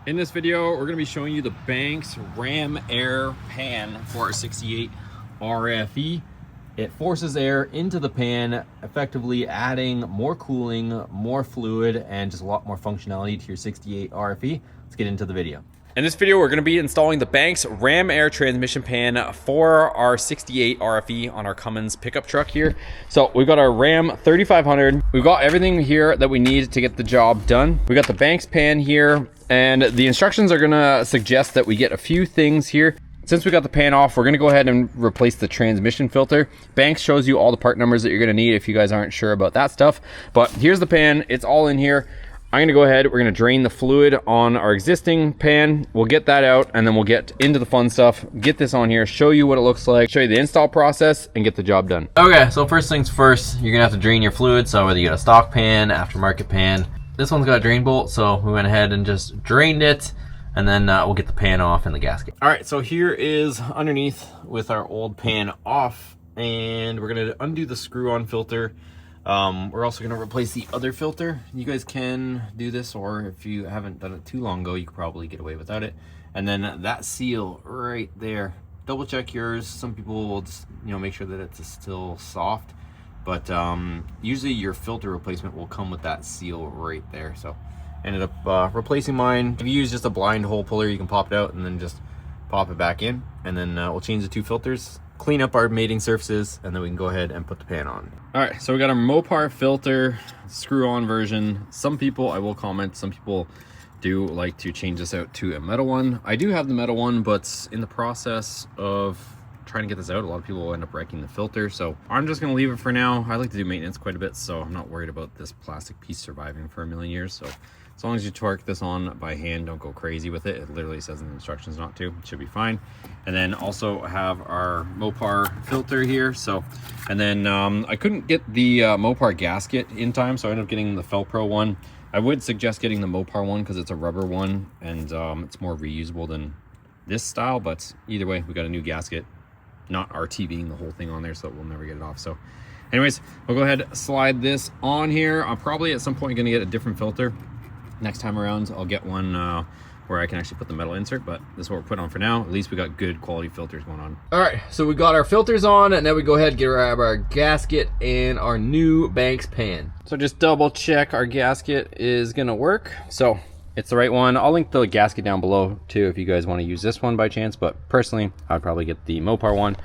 In this video, we're gonna be showing you the Banks Ram Air pan for our 68 RFE. It forces air into the pan, effectively adding more cooling, more fluid, and just a lot more functionality to your 68 RFE. Let's get into the video. In this video, we're gonna be installing the Banks Ram Air transmission pan for our 68 RFE on our Cummins pickup truck here. So we've got our Ram 3500. We've got everything here that we need to get the job done. We got the Banks pan here, and the instructions are gonna suggest that we get a few things here. Since we got the pan off, we're gonna go ahead and replace the transmission filter. Banks shows you all the part numbers that you're gonna need if you guys aren't sure about that stuff. But here's the pan, it's all in here. I'm gonna go ahead, we're gonna drain the fluid on our existing pan. We'll get that out and then we'll get into the fun stuff, get this on here, show you what it looks like, show you the install process, and get the job done. Okay, so first things first, you're gonna have to drain your fluid. So whether you got a stock pan, aftermarket pan, this one's got a drain bolt, so we went ahead and just drained it, and then we'll get the pan off and the gasket. All right, so here is underneath with our old pan off, and we're gonna undo the screw-on filter. We're also gonna replace the other filter. You guys can do this, or if you haven't done it too long ago, you could probably get away without it. And then that seal right there, double check yours. Some people will just, make sure that it's still soft, but usually your filter replacement will come with that seal right there. So ended up replacing mine. If you use just a blind hole puller, you can pop it out and then just pop it back in, and then we'll change the two filters, clean up our mating surfaces, and then we can go ahead and put the pan on. All right, so we got our Mopar filter screw-on version. Some people, I will comment, some people do like to change this out to a metal one. I do have the metal one, but in the process of trying to get this out, a lot of people will end up wrecking the filter, so I'm just gonna leave it for now. I like to do maintenance quite a bit, so I'm not worried about this plastic piece surviving for a million years. So as long as you torque this on by hand, don't go crazy with it. It literally says in the instructions not to. It should be fine. And then also have our Mopar filter here. So, and then I couldn't get the Mopar gasket in time, so I ended up getting the Felpro one. I would suggest getting the Mopar one because it's a rubber one, and it's more reusable than this style, but either way, we got a new gasket, not RTBing the whole thing on there, so we'll never get it off. So anyways, we'll go ahead, slide this on here. I'm probably at some point gonna get a different filter. Next time around, I'll get one where I can actually put the metal insert, but this is what we're putting on for now. At least we got good quality filters going on. All right, so we got our filters on, and now we go ahead and grab our gasket and our new Banks pan. So just double check our gasket is gonna work. So it's the right one. I'll link the gasket down below too if you guys want to use this one by chance, but personally, I'd probably get the Mopar one.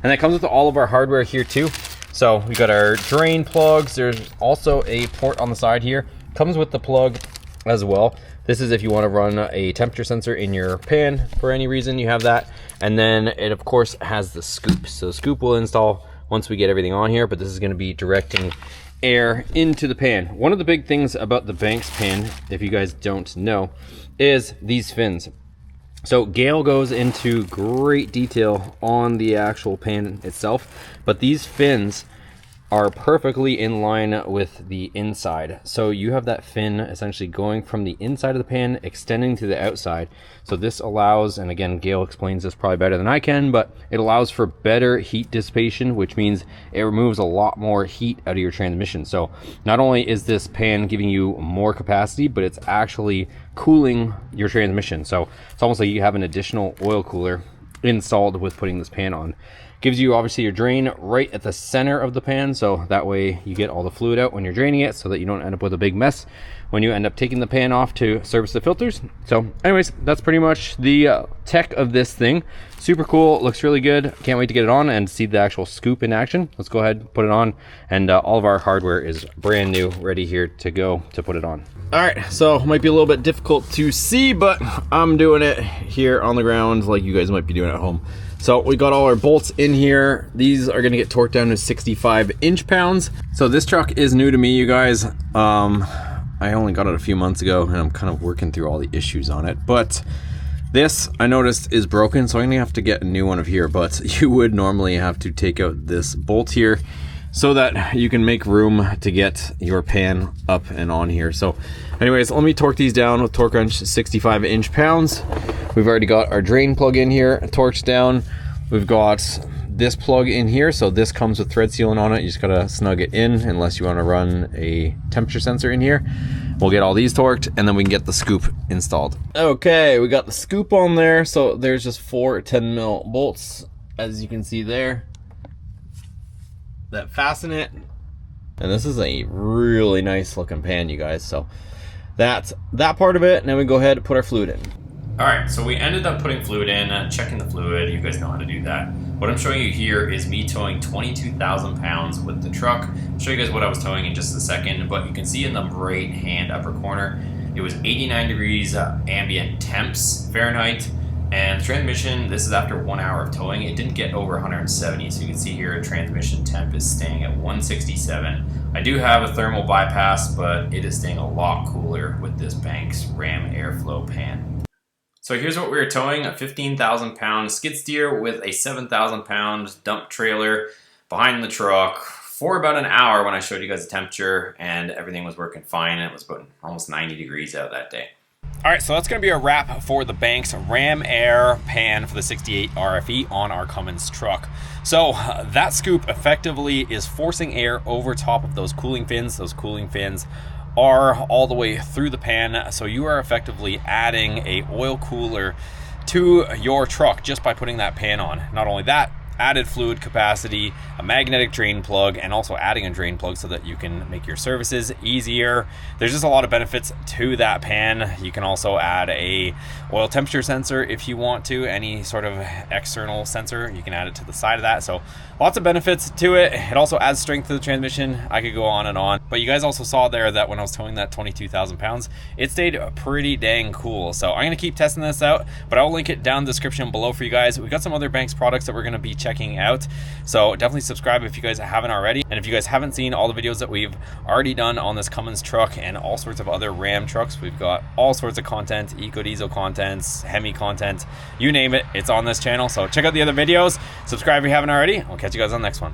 And that comes with all of our hardware here too. So we got our drain plugs. There's also a port on the side here. Comes with the plug as well. This is if you want to run a temperature sensor in your pan for any reason, you have that. And then it of course has the scoop. So scoop will install once we get everything on here, but this is going to be directing air into the pan. One of the big things about the Banks pan, if you guys don't know, is these fins. So Gail goes into great detail on the actual pan itself, but these fins are perfectly in line with the inside. So you have that fin essentially going from the inside of the pan extending to the outside. So this allows, and again, Gail explains this probably better than I can, but it allows for better heat dissipation, which means it removes a lot more heat out of your transmission. So not only is this pan giving you more capacity, but it's actually cooling your transmission. So it's almost like you have an additional oil cooler installed with putting this pan on. Gives you obviously your drain right at the center of the pan, so that way you get all the fluid out when you're draining it, so that you don't end up with a big mess when you end up taking the pan off to service the filters. So anyways, that's pretty much the tech of this thing. Super cool, looks really good. Can't wait to get it on and see the actual scoop in action. Let's go ahead, put it on, and all of our hardware is brand new, ready here to go to put it on. All right, so it might be a little bit difficult to see, but I'm doing it here on the ground like you guys might be doing at home. So we got all our bolts in here. These are gonna get torqued down to 65 inch-pounds. So this truck is new to me, you guys. I only got it a few months ago, and I'm kind of working through all the issues on it. But this, I noticed, is broken, so I'm gonna have to get a new one of here. But you would normally have to take out this bolt here so that you can make room to get your pan up and on here. So anyways, let me torque these down with torque wrench 65 inch-pounds. We've already got our drain plug in here, torqued down. We've got this plug in here, so this comes with thread sealant on it. You just gotta snug it in unless you want to run a temperature sensor in here. We'll get all these torqued and then we can get the scoop installed. Okay, we got the scoop on there. So there's just 4 10mm bolts, as you can see there, that fasten it. And this is a really nice looking pan, you guys. So that's that part of it. Now we go ahead and put our fluid in. All right, so we ended up putting fluid in, checking the fluid. You guys know how to do that. What I'm showing you here is me towing 22,000 pounds with the truck. I'll show you guys what I was towing in just a second, but you can see in the right hand upper corner, it was 89 degrees ambient temps Fahrenheit. And the transmission, this is after 1 hour of towing, it didn't get over 170. So you can see here, transmission temp is staying at 167. I do have a thermal bypass, but it is staying a lot cooler with this Banks Ram airflow pan. So here's what we were towing: a 15,000 pound skid steer with a 7,000 pound dump trailer behind the truck for about an hour when I showed you guys the temperature, and everything was working fine. And it was about almost 90 degrees out that day. All right, so that's gonna be a wrap for the Banks Ram Air pan for the 68 RFE on our Cummins truck. So that scoop effectively is forcing air over top of those cooling fins. Those cooling fins are all the way through the pan, so you are effectively adding a oil cooler to your truck just by putting that pan on. Not only that, added fluid capacity, a magnetic drain plug, and also adding a drain plug so that you can make your services easier. There's just a lot of benefits to that pan. You can also add a oil temperature sensor if you want to, any sort of external sensor, you can add it to the side of that. So lots of benefits to it. It also adds strength to the transmission. I could go on and on, but you guys also saw there that when I was towing that 22,000 pounds, it stayed pretty dang cool. So I'm gonna keep testing this out, but I'll link it down in the description below for you guys. We've got some other Banks products that we're gonna be checking out, so definitely subscribe if you guys haven't already. And if you guys haven't seen all the videos that we've already done on this Cummins truck and all sorts of other Ram trucks, we've got all sorts of content, eco diesel contents, Hemi content, you name it, it's on this channel. So check out the other videos, subscribe if you haven't already. I'll catch you guys on the next one.